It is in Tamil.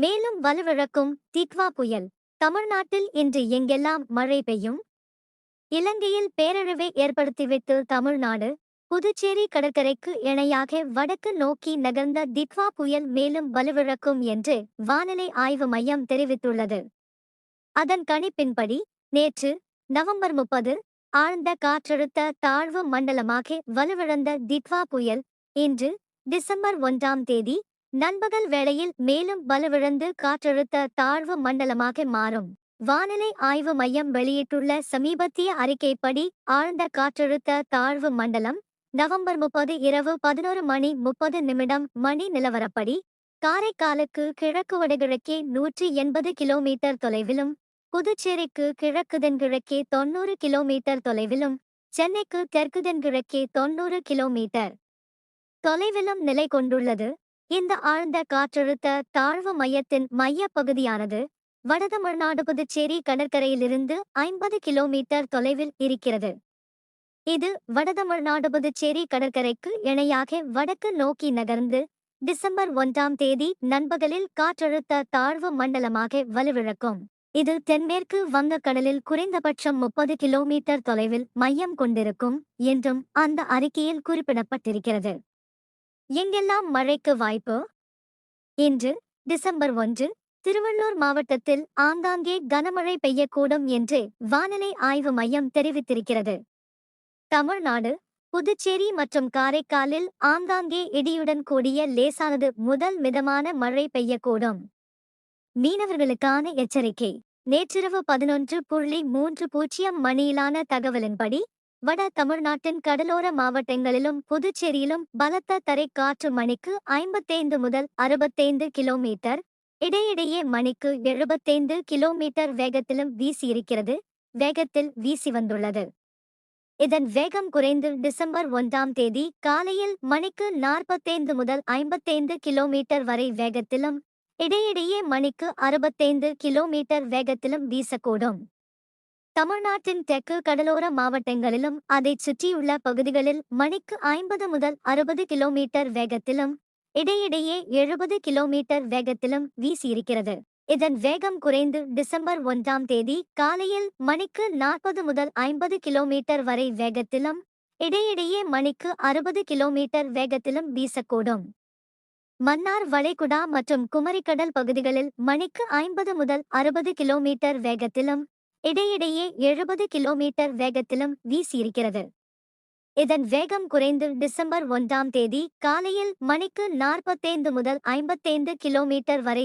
மேலும் வலுவிழக்கும் டிட்வா புயல். தமிழ்நாட்டில் இன்று எங்கெல்லாம் மழை பெய்யும்? இலங்கையில் பேரழிவை ஏற்படுத்திவிட்டு தமிழ்நாடு, புதுச்சேரி கடற்கரைக்கு இணையாக வடக்கு நோக்கி நகர்ந்த டிட்வா புயல் மேலும் வலுவிழக்கும் என்று வானிலை ஆய்வு மையம் தெரிவித்துள்ளது. அதன் கணிப்பின்படி, நேற்று நவம்பர் 30 ஆழ்ந்த காற்றழுத்த தாழ்வு மண்டலமாக வலுவிழந்த டிட்வா புயல் இன்று டிசம்பர் 1ஆம் தேதி நண்பகல் வேளையில் மேலும் வலுவிழந்து காற்றழுத்த தாழ்வு மண்டலமாக மாறும். வானிலை ஆய்வு மையம் வெளியிட்டுள்ள சமீபத்திய அறிக்கைப்படி ஆழ்ந்த காற்றழுத்த தாழ்வு மண்டலம் நவம்பர் 30 இரவு 11:30 மணி நிலவரப்படி காரைக்காலுக்கு கிழக்கு வடகிழக்கே 180 கிலோமீட்டர் தொலைவிலும், புதுச்சேரிக்கு கிழக்குதென்கிழக்கே 90 கிலோமீட்டர் தொலைவிலும், சென்னைக்கு தெற்குதென்கிழக்கே 90 கிலோமீட்டர் தொலைவிலும் நிலை கொண்டுள்ளது. இந்த ஆழ்ந்த காற்றழுத்த தாழ்வு மையத்தின் மையப் பகுதியானது வடதமிழ்நாடு புதுச்சேரி கடற்கரையிலிருந்து 50 கிலோமீட்டர் தொலைவில் இருக்கிறது. இது வடதமிழ்நாடு புதுச்சேரி கடற்கரைக்கு இணையாக வடக்கு நோக்கி நகர்ந்து டிசம்பர் 1ஆம் தேதி நண்பகலில் காற்றழுத்த தாழ்வு மண்டலமாக வலுவிழக்கும். இது தென்மேற்கு வங்கக்கடலில் குறைந்தபட்சம் 30 கிலோமீட்டர் தொலைவில் மையம் கொண்டிருக்கும் என்றும் அந்த அறிக்கையில் குறிப்பிடப்பட்டிருக்கிறது. எங்கெல்லாம் மழைக்கு வாய்ப்பு? இன்று டிசம்பர் 1 திருவள்ளூர் மாவட்டத்தில் ஆங்காங்கே கனமழை பெய்யக்கூடும் என்று வானிலை ஆய்வு மையம் தெரிவித்திருக்கிறது. தமிழ்நாடு, புதுச்சேரி மற்றும் காரைக்காலில் ஆங்காங்கே இடியுடன் கூடிய லேசானது முதல் மிதமான மழை பெய்யக்கூடும். மீனவர்களுக்கான எச்சரிக்கை. நேற்றிரவு 11:30 மணியிலான தகவலின்படி, வட தமிழ்நாட்டின் கடலோர மாவட்டங்களிலும் புதுச்சேரியிலும் பலத்த தரைக் காற்று மணிக்கு 55 முதல் 65 கிலோமீட்டர் இடையிடையே மணிக்கு 75 கிலோமீட்டர் வேகத்திலும் வேகத்தில் வீசி வந்துள்ளது. இதன் வேகம் குறைந்து டிசம்பர் 1ஆம் தேதி காலையில் மணிக்கு 45 முதல் 55 கிலோமீட்டர் வரை வேகத்திலும், இடையிடையே மணிக்கு 65 கிலோமீட்டர் வேகத்திலும் வீசக்கூடும். தமிழ்நாட்டின் தெற்கு கடலோர மாவட்டங்களிலும் அதைச் சுற்றியுள்ள பகுதிகளில் மணிக்கு 50 முதல் 60 கிலோமீட்டர் வேகத்திலும், இடையிடையே 70 கிலோமீட்டர் வேகத்திலும் வீசியிருக்கிறது. இதன் வேகம் குறைந்து டிசம்பர் 1ஆம் தேதி காலையில் மணிக்கு 40 முதல் 50 கிலோமீட்டர் வரை வேகத்திலும், இடையிடையே மணிக்கு 60 கிலோமீட்டர் வேகத்திலும் வீசக்கூடும். மன்னார் வளைகுடா மற்றும் குமரிக்கடல் பகுதிகளில் மணிக்கு 50 முதல் 60 கிலோமீட்டர் வேகத்திலும், இடையிடையே 70 கிலோமீட்டர் வேகத்திலும் வீசியிருக்கிறது. இதன் வேகம் குறைந்து டிசம்பர் 1ஆம் தேதி காலையில் மணிக்கு 45 முதல் 55 கிலோமீட்டர் வரை